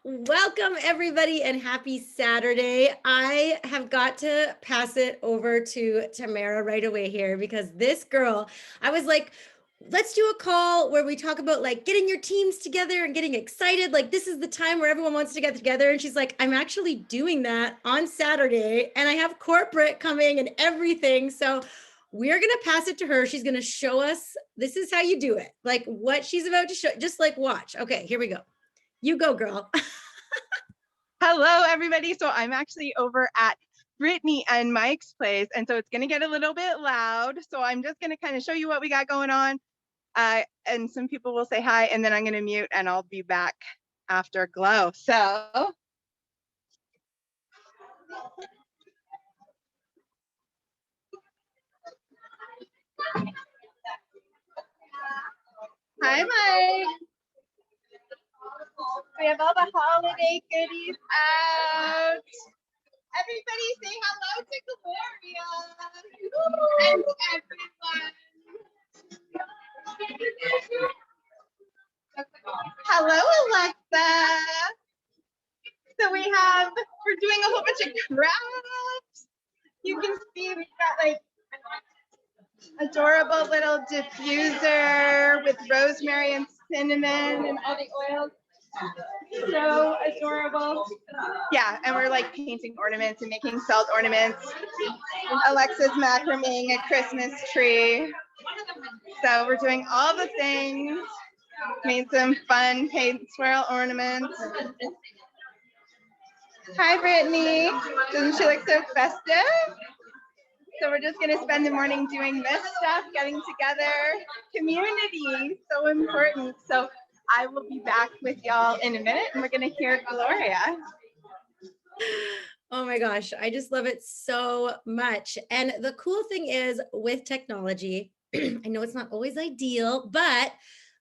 Welcome, everybody, and happy Saturday. I have got to pass it over to Tamara right away here because this girl, I was like, let's do a call where we talk about like getting your teams together and getting excited. Like, this is the time where everyone wants to get together. And she's like, I'm actually doing that on Saturday, and I have corporate coming and everything. So, we're going to pass it to her. She's going to show us this is how you do it, like what she's about to show. Just like watch. Okay, here we go. You go, girl. Hello, everybody. So I'm actually over at Brittany and Mike's place, and so it's going to get a little bit loud. So I'm just going to kind of show you what we got going on, and some people will say hi, and then I'm going to mute, and I'll be back after Glow. So hi, Mike. We have all the holiday goodies out. Everybody say hello to Gloria and everyone. Hello, Alexa. So we're doing a whole bunch of crafts. You can see we've got like adorable little diffuser with rosemary and cinnamon and all the oils. So adorable. Yeah, and we're like painting ornaments and making felt ornaments. Alexa's macrameing a Christmas tree. So we're doing all the things. Made some fun paint swirl ornaments. Hi, Brittany. Doesn't she look so festive? So we're just going to spend the morning doing this stuff, getting together. Community, so important. So I will be back with y'all in a minute, and we're going to hear Gloria. Oh my gosh, I just love it so much. And the cool thing is with technology, I know it's not always ideal, but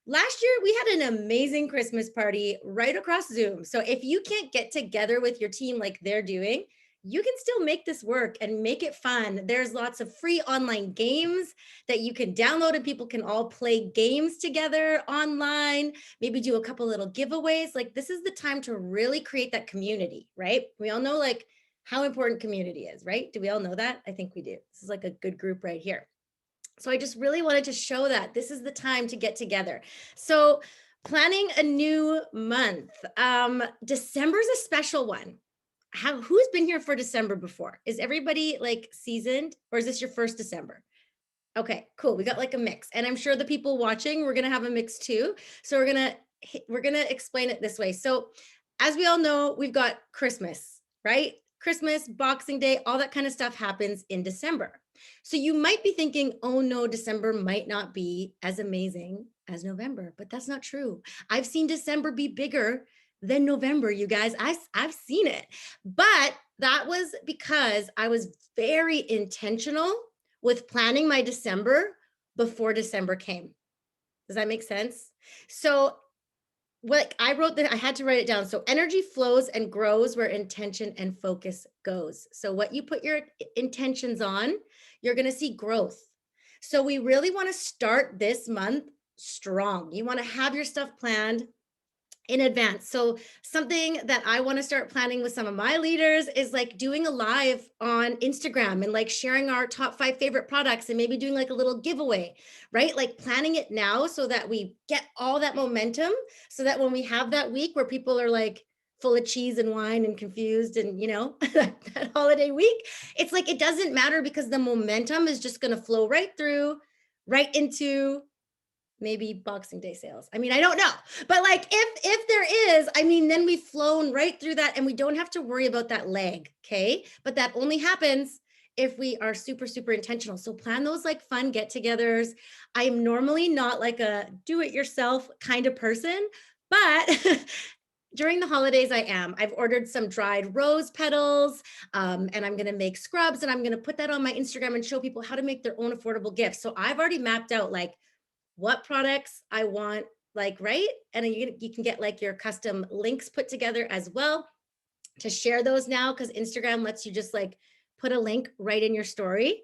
last year we had an amazing Christmas party right across Zoom. So if you can't get together with your team like they're doing, you can still make this work and make it fun. There's lots of free online games that you can download and people can all play games together online, maybe do a couple little giveaways. Like this is the time to really create that community, right? We all know like how important community is, right? Do we all know that? I think we do. This is like a good group right here. So I just really wanted to show that this is the time to get together. So planning a new month. December's a special one. Who's been here for December before? Is everybody like seasoned, or is this your first December? Okay, cool. We got like a mix, and I'm sure the people watching, we're gonna have a mix too. So we're gonna explain it this way. So as we all know, we've got Christmas, right? Christmas, Boxing Day, all that kind of stuff happens in December. So you might be thinking, oh no, December might not be as amazing as November, but that's not true. I've seen December be bigger than November, you guys. I've seen it, but that was because I was very intentional with planning my December before December came. Does that make sense? So what I wrote that I had to write it down. So energy flows and grows where intention and focus goes. So what you put your intentions on, you're going to see growth. So we really want to start this month strong. You want to have your stuff planned in advance. So something that I want to start planning with some of my leaders is like doing a live on Instagram and like sharing our top 5 favorite products and maybe doing like a little giveaway, right? Like planning it now so that we get all that momentum so that when we have that week where people are like full of cheese and wine and confused and, you know, that holiday week, it's like, it doesn't matter because the momentum is just going to flow right through, right into maybe Boxing Day sales. I mean, I don't know, but like if there is, I mean, then we've flown right through that and we don't have to worry about that lag. Okay. But that only happens if we are super, super intentional. So plan those like fun get-togethers. I'm normally not like a do-it-yourself kind of person, but during the holidays, I am. I've ordered some dried rose petals, and I'm going to make scrubs, and I'm going to put that on my Instagram and show people how to make their own affordable gifts. So I've already mapped out like what products I want, like, right? And you can get like your custom links put together as well to share those now, because Instagram lets you just like put a link right in your story.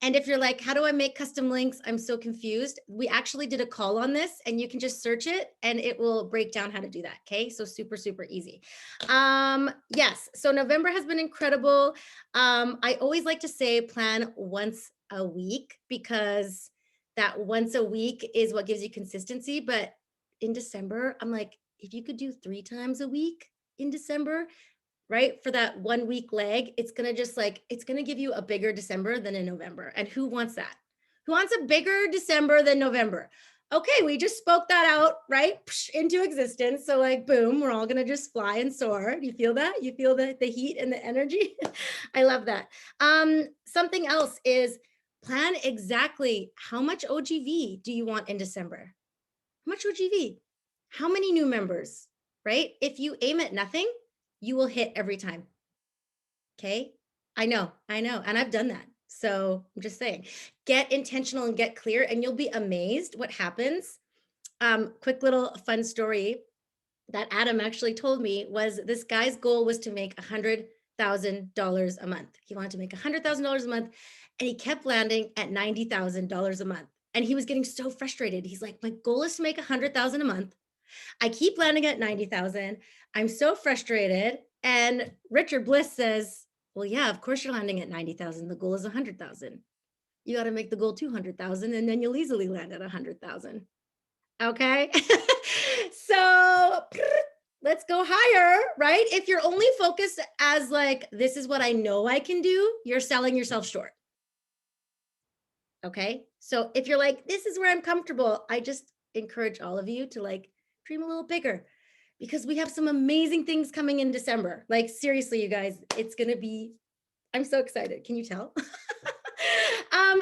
And if you're like, how do I make custom links? I'm so confused. We actually did a call on this and you can just search it and it will break down how to do that. Okay. So super, super easy. Yes. So November has been incredible. I always like to say plan once a week because that once a week is what gives you consistency. But in December, I'm like, if you could do 3 times a week in December, right? For that 1 week leg, it's going to just like, it's going to give you a bigger December than in November. And who wants that? Who wants a bigger December than November? Okay, we just spoke that out, right? Psh, into existence. So like, boom, we're all going to just fly and soar. You feel that? You feel the heat and the energy? I love that. Something else is plan exactly how much OGV do you want in December? How much OGV? How many new members, right? If you aim at nothing, you will hit every time. Okay. I know. And I've done that. So I'm just saying, get intentional and get clear, and you'll be amazed what happens. Quick little fun story that Adam actually told me was this guy's goal was to make $100,000 a month. He wanted to make $100,000 a month, and he kept landing at $90,000 a month. And he was getting so frustrated. He's like, my goal is to make $100,000 a month. I keep landing at 90,000. I'm so frustrated. And Richard Bliss says, well, yeah, of course you're landing at 90,000. The goal is 100,000. You got to make the goal 200,000 and then you'll easily land at 100,000. Okay. So let's go higher, right? If you're only focused as like, this is what I know I can do, you're selling yourself short. Okay. So if you're like, this is where I'm comfortable, I just encourage all of you to like dream a little bigger because we have some amazing things coming in December. Like seriously, you guys, it's going to be, I'm so excited. Can you tell?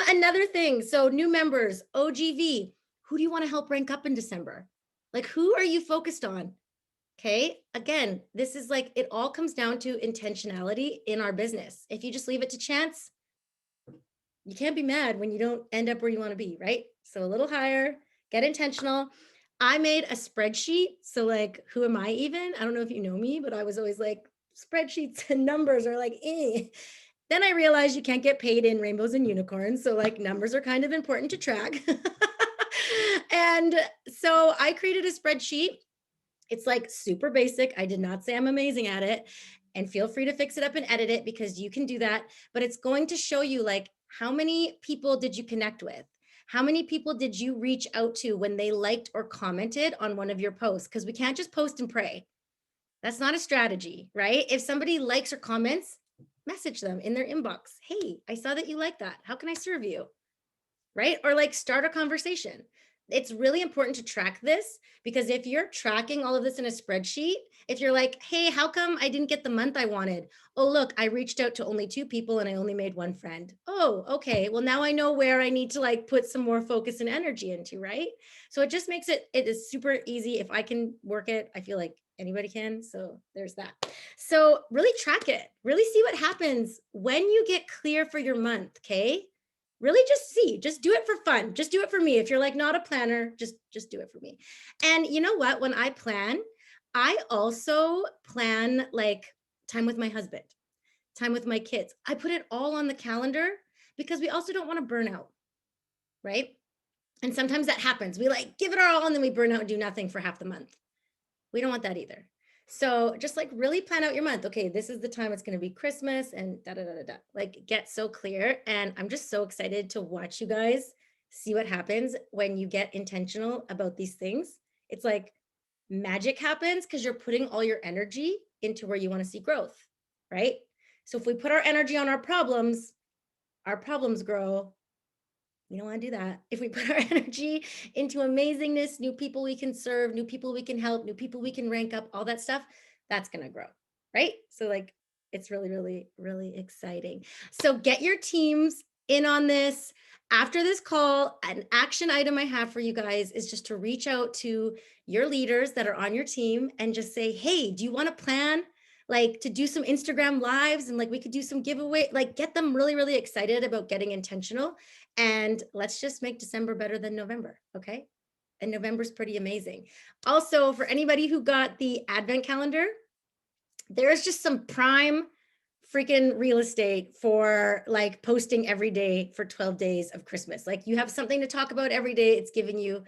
Another thing. So new members, OGV, who do you want to help rank up in December? Like, who are you focused on? Okay. Again, this is like, it all comes down to intentionality in our business. If you just leave it to chance, you can't be mad when you don't end up where you want to be, right? So a little higher, get intentional. I made a spreadsheet. So like, who am I even? I don't know if you know me, but I was always like, spreadsheets and numbers are like, eh. Then I realized you can't get paid in rainbows and unicorns. So like numbers are kind of important to track. And so I created a spreadsheet. It's like super basic. I did not say I'm amazing at it. And feel free to fix it up and edit it because you can do that. But it's going to show you like how many people did you connect with? How many people did you reach out to when they liked or commented on one of your posts? Because we can't just post and pray. That's not a strategy, right? If somebody likes or comments, message them in their inbox. Hey, I saw that you like that. How can I serve you? Right? Or like start a conversation. It's really important to track this because if you're tracking all of this in a spreadsheet, if you're like, hey, how come I didn't get the month I wanted? Oh, look, I reached out to only 2 people and I only made 1 friend. Oh, okay. Well, now I know where I need to like put some more focus and energy into, right? So it just makes it is super easy. If I can work it, I feel like anybody can. So there's that. So really track it, really see what happens when you get clear for your month. Okay. Really just do it for fun. Just do it for me. If you're like not a planner, just do it for me. And you know what? When I plan, I also plan like time with my husband, time with my kids. I put it all on the calendar because we also don't want to burn out, right? And sometimes that happens. We like give it our all and then we burn out and do nothing for half the month. We don't want that either. So just like really plan out your month. Okay, this is the time it's going to be Christmas and da da da da da. Like get so clear. And I'm just so excited to watch you guys see what happens when you get intentional about these things. It's like magic happens because you're putting all your energy into where you want to see growth, right? So if we put our energy on our problems grow. We don't want to do that. If we put our energy into amazingness, new people we can serve, new people we can help, new people we can rank up, all that stuff, that's going to grow, right? So like, it's really, really, really exciting. So get your teams in on this. After this call, an action item I have for you guys is just to reach out to your leaders that are on your team and just say, hey, do you want to plan like to do some Instagram lives and like we could do some giveaway, like get them really, really excited about getting intentional. And let's just make December better than November, okay? And November's pretty amazing. Also, for anybody who got the advent calendar, there's just some prime freaking real estate for like posting every day for 12 days of Christmas. Like you have something to talk about every day. It's giving you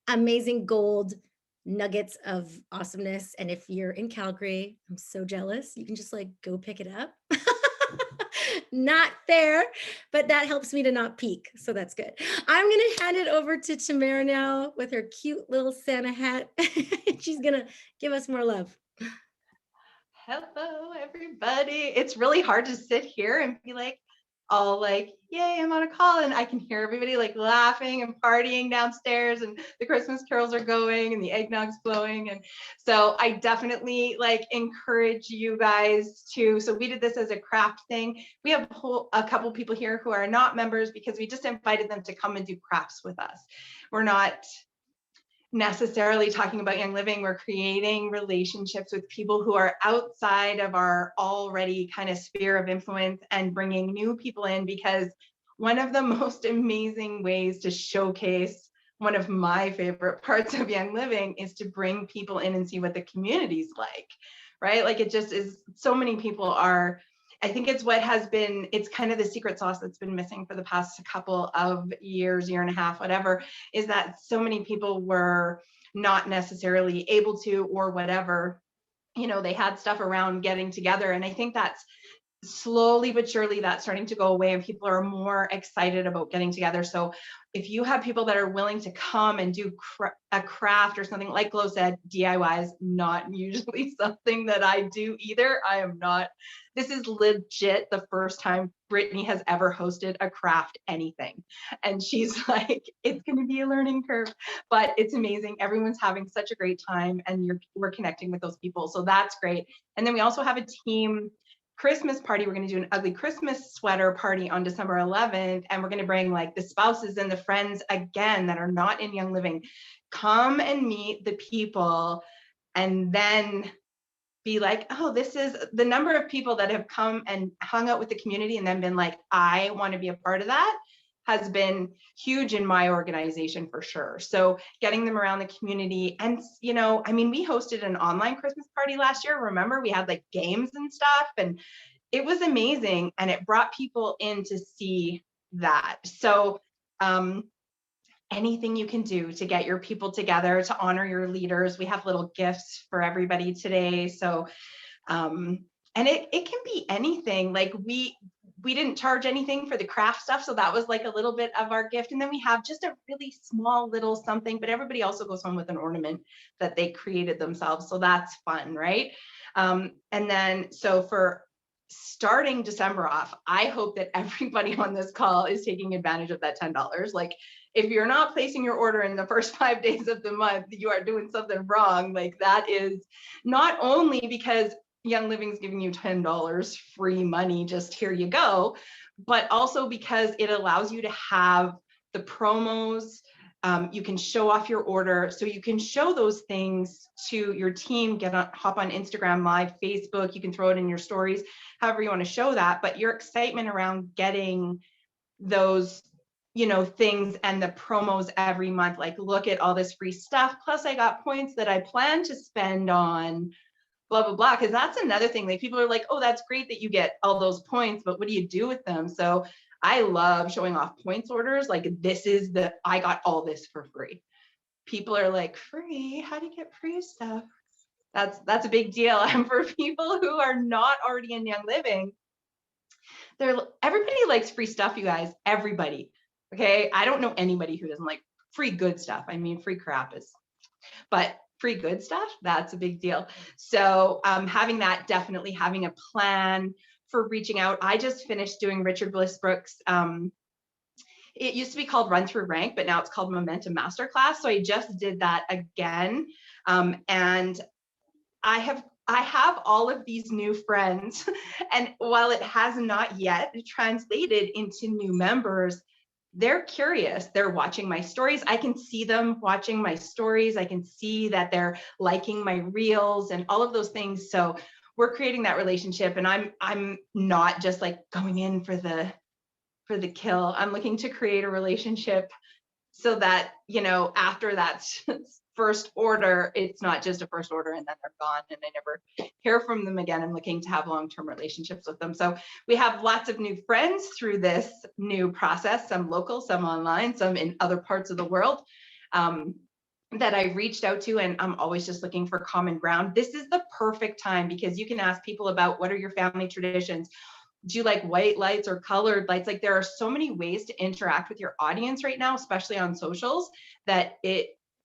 amazing gold nuggets of awesomeness. And if you're in Calgary, I'm so jealous. You can just like go pick it up. Not fair, but that helps me to not peak. So that's good. I'm going to hand it over to Tamara now with her cute little Santa hat. She's going to give us more love. Hello, everybody. It's really hard to sit here and be like, all like, yay, I'm on a call. And I can hear everybody like laughing and partying downstairs, and the Christmas carols are going and the eggnog's flowing. And so I definitely like encourage you guys to, so we did this as a craft thing. We have a couple people here who are not members because we just invited them to come and do crafts with us. We're not necessarily talking about Young Living. We're creating relationships with people who are outside of our already kind of sphere of influence and bringing new people in, because one of the most amazing ways to showcase one of my favorite parts of Young Living is to bring people in and see what the community's like, right? Like it just is, so many people are, I think it's what has been, it's kind of the secret sauce that's been missing for the past couple of years, year and a half, whatever, is that so many people were not necessarily able to, or whatever, you know, they had stuff around getting together. And I think that's slowly but surely that's starting to go away, and people are more excited about getting together. So if you have people that are willing to come and do a craft or something, like Glo said, DIY is not usually something that I do either. I am not, this is legit the first time Brittany has ever hosted a craft anything. And she's like, it's going to be a learning curve, but it's amazing. Everyone's having such a great time, and we're connecting with those people. So that's great. And then we also have a team Christmas party. We're going to do an ugly Christmas sweater party on December 11th. And we're going to bring like the spouses and the friends again that are not in Young Living. Come and meet the people, and then be like, oh, this is the number of people that have come and hung out with the community and then been like, I want to be a part of that, has been huge in my organization for sure. So getting them around the community. And, you know, I mean, we hosted an online Christmas party last year. Remember, we had like games and stuff, and it was amazing. And it brought people in to see that. So anything you can do to get your people together, to honor your leaders. We have little gifts for everybody today. So, and it can be anything. Like we didn't charge anything for the craft stuff. So that was like a little bit of our gift. And then we have just a really small little something, but everybody also goes home with an ornament that they created themselves. So that's fun, right? And then, so for starting December off, I hope that everybody on this call is taking advantage of that $10. Like if you're not placing your order in the first 5 days of the month, you are doing something wrong. Like that is not only because Young Living's giving you $10 free money, just here you go, but also because it allows you to have the promos. You can show off your order, so you can show those things to your team, hop on Instagram Live, Facebook, you can throw it in your stories, however you want to show that, but your excitement around getting those, you know, things and the promos every month, like look at all this free stuff, plus I got points that I plan to spend on blah, blah, blah. Because that's another thing. Like people are like, oh, that's great that you get all those points, but what do you do with them? So I love showing off points orders. Like this is I got all this for free. People are like, free? How do you get free stuff? That's a big deal. And for people who are not already in Young Living, everybody likes free stuff, you guys, everybody. Okay. I don't know anybody who doesn't like free good stuff. I mean, free crap but free good stuff, that's a big deal. So having that, definitely having a plan for reaching out. I just finished doing Richard Bliss Brooks. It used to be called Run Through Rank, but now it's called Momentum Masterclass. So I just did that again. And I have all of these new friends. And while it has not yet translated into new members, they're curious. They're watching my stories. I can see them watching my stories. I can see that they're liking my reels and all of those things. So we're creating that relationship, and I'm not just like going in for the kill. I'm looking to create a relationship so that, you know, after that first order, it's not just a first order and then they're gone and I never hear from them again. I'm looking to have long-term relationships with them. So we have lots of new friends through this new process, some local, some online, some in other parts of the world. That I reached out to, and I'm always just looking for common ground. This is the perfect time because you can ask people about what are your family traditions. Do you like white lights or colored lights? Like there are so many ways to interact with your audience right now, especially on socials, that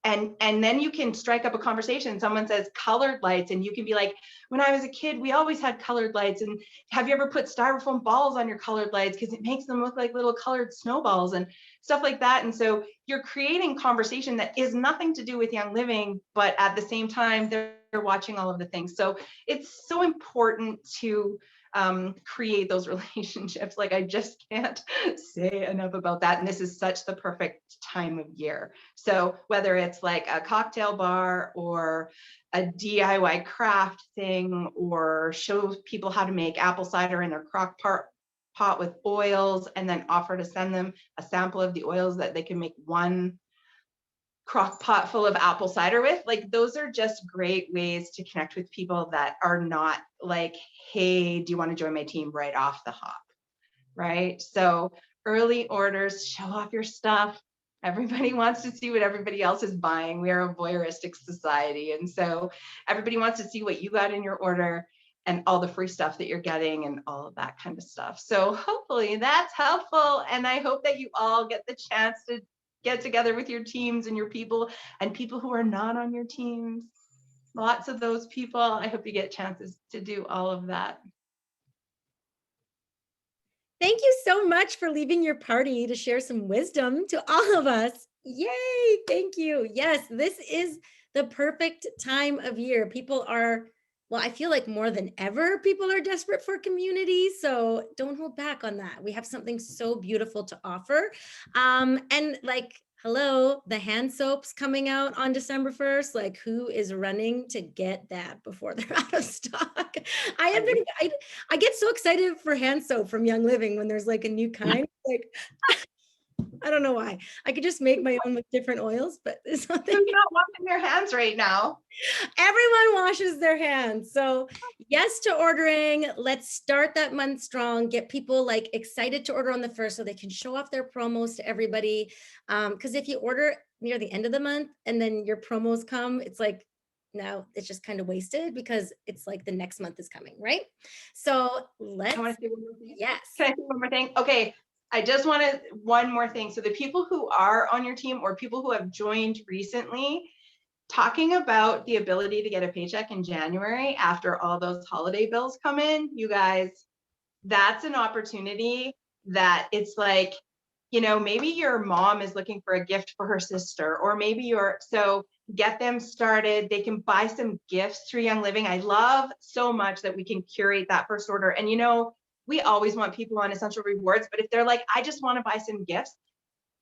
and then you can strike up a conversation. Someone says colored lights and you can be like, when I was a kid, we always had colored lights. And have you ever put styrofoam balls on your colored lights? Because it makes them look like little colored snowballs and stuff like that. And so you're creating conversation that is nothing to do with Young Living, but at the same time, they're watching all of the things. So it's so important to create those relationships. Like I just can't say enough about that. And this is such the perfect time of year. So whether it's like a cocktail bar or a DIY craft thing, or show people how to make apple cider in their crock pot with oils, and then offer to send them a sample of the oils that they can make one crock pot full of apple cider with, like those are just great ways to connect with people that are not like, hey, do you want to join my team right off the hop, right? So early orders, show off your stuff. Everybody wants to see what everybody else is buying. We are a voyeuristic society, and so everybody wants to see what you got in your order and all the free stuff that you're getting and all of that kind of stuff. So hopefully that's helpful, and I hope that you all get the chance to get together with your teams and your people and people who are not on your teams. Lots of those people. I hope you get chances to do all of that. Thank you so much for leaving your party to share some wisdom to all of us. Yay, thank you. Yes, this is the perfect time of year. People are, well, I feel like more than ever, people are desperate for community. So don't hold back on that. We have something so beautiful to offer. And like, hello, the hand soaps coming out on December 1st. Like, who is running to get that before they're out of stock? I get so excited for hand soap from Young Living when there's like a new kind. Like, I don't know why. I could just make my own with different oils, but there's something. Who's not washing their hands right now? Everyone washes their hands. So yes to ordering. Let's start that month strong. Get people like excited to order on the 1st so they can show off their promos to everybody. Because if you order near the end of the month and then your promos come, it's like, no, it's just kind of wasted because it's like the next month is coming, right? So let's, I want to say one more thing. yes. Can I say one more thing? Okay, I just wanted one more thing. So the people who are on your team or people who have joined recently, talking about the ability to get a paycheck in January after all those holiday bills come in, you guys, that's an opportunity that it's like, you know, maybe your mom is looking for a gift for her sister, or maybe so get them started. They can buy some gifts through Young Living. I love so much that we can curate that first order. And, you know, we always want people on Essential Rewards, but if they're like, I just want to buy some gifts,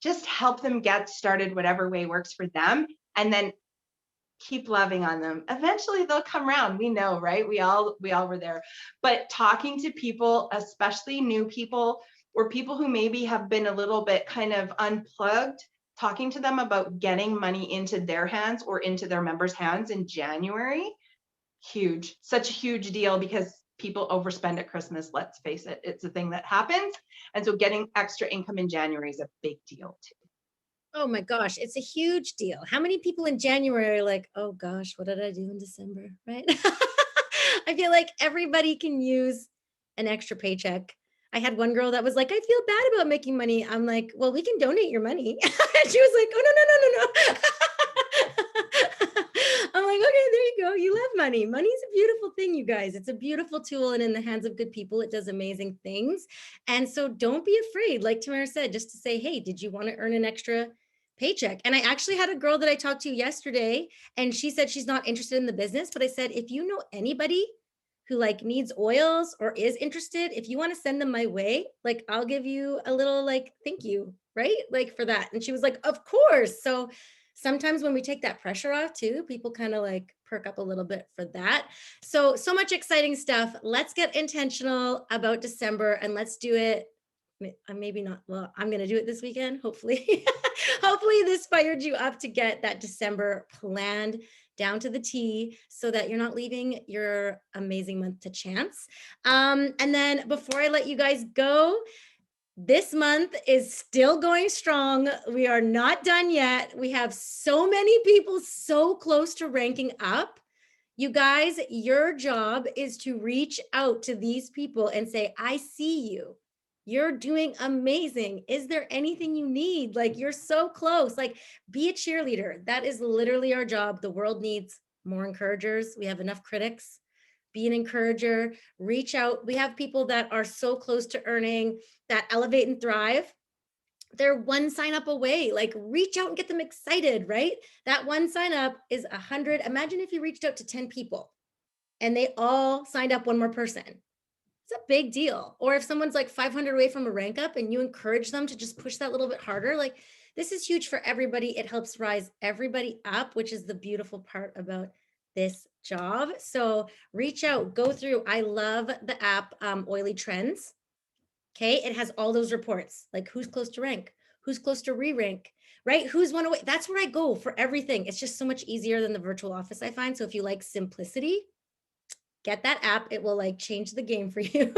just help them get started whatever way works for them. And then keep loving on them. Eventually they'll come around. We know, right? We all were there. But talking to people, especially new people or people who maybe have been a little bit kind of unplugged, talking to them about getting money into their hands or into their members' hands in January, huge, such a huge deal because people overspend at Christmas. Let's face it, it's a thing that happens. And so getting extra income in January is a big deal too. Oh my gosh, it's a huge deal. How many people in January are like, oh gosh, what did I do in December, right? I feel like everybody can use an extra paycheck. I had one girl that was like, I feel bad about making money. I'm like, well, we can donate your money. And she was like, oh, no. I'm like, okay, there you go. You love money. Money's a beautiful thing, you guys. It's a beautiful tool, and in the hands of good people, it does amazing things. And so don't be afraid, like Tamara said, just to say, hey, did you want to earn an extra paycheck? And I actually had a girl that I talked to yesterday, and she said she's not interested in the business, but I said, if you know anybody who like needs oils or is interested, if you want to send them my way, like I'll give you a little like thank you, right? Like for that. And she was like, of course. So sometimes when we take that pressure off too, people kind of like perk up a little bit for that. So much exciting stuff. Let's get intentional about December and let's do it maybe not. Well, I'm going to do it this weekend. Hopefully, hopefully this fired you up to get that December planned down to the T so that you're not leaving your amazing month to chance. And then before I let you guys go, this month is still going strong. We are not done yet. We have so many people so close to ranking up. You guys, your job is to reach out to these people and say, I see you. You're doing amazing. Is there anything you need? Like, you're so close. Like, be a cheerleader. That is literally our job. The world needs more encouragers. We have enough critics. Be an encourager, reach out. We have people that are so close to earning that Elevate and Thrive. They're one sign up away. Like, reach out and get them excited, right? That one sign up is 100. Imagine if you reached out to 10 people and they all signed up one more person. It's a big deal. Or if someone's like 500 away from a rank up and you encourage them to just push that little bit harder, like, this is huge for everybody. It helps rise everybody up, which is the beautiful part about this job. So reach out, go through. I love the app, Oily Trends. Okay, it has all those reports, like who's close to rank, who's close to re-rank, right? Who's one away. That's where I go for everything. It's just so much easier than the virtual office, I find. So if you like simplicity, get that app. It will like change the game for you.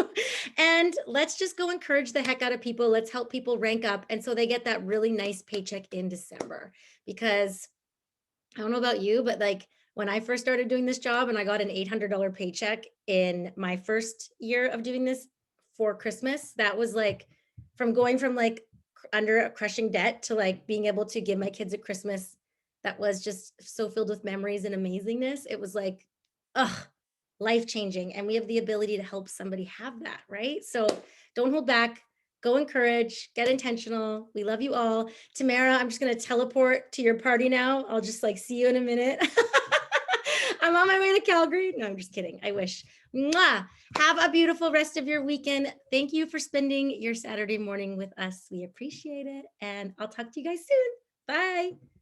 And let's just go encourage the heck out of people. Let's help people rank up. And so they get that really nice paycheck in December. Because I don't know about you, but like when I first started doing this job and I got an $800 paycheck in my first year of doing this for Christmas, that was like from going from like under a crushing debt to like being able to give my kids a Christmas that was just so filled with memories and amazingness. It was like, life-changing. And we have the ability to help somebody have that, right? So don't hold back. Go encourage, get intentional. We love you all. Tamara, I'm just going to teleport to your party now. I'll just like see you in a minute. I'm on my way to Calgary. No, I'm just kidding. I wish. Mwah. Have a beautiful rest of your weekend. Thank you for spending your Saturday morning with us. We appreciate it. And I'll talk to you guys soon. Bye.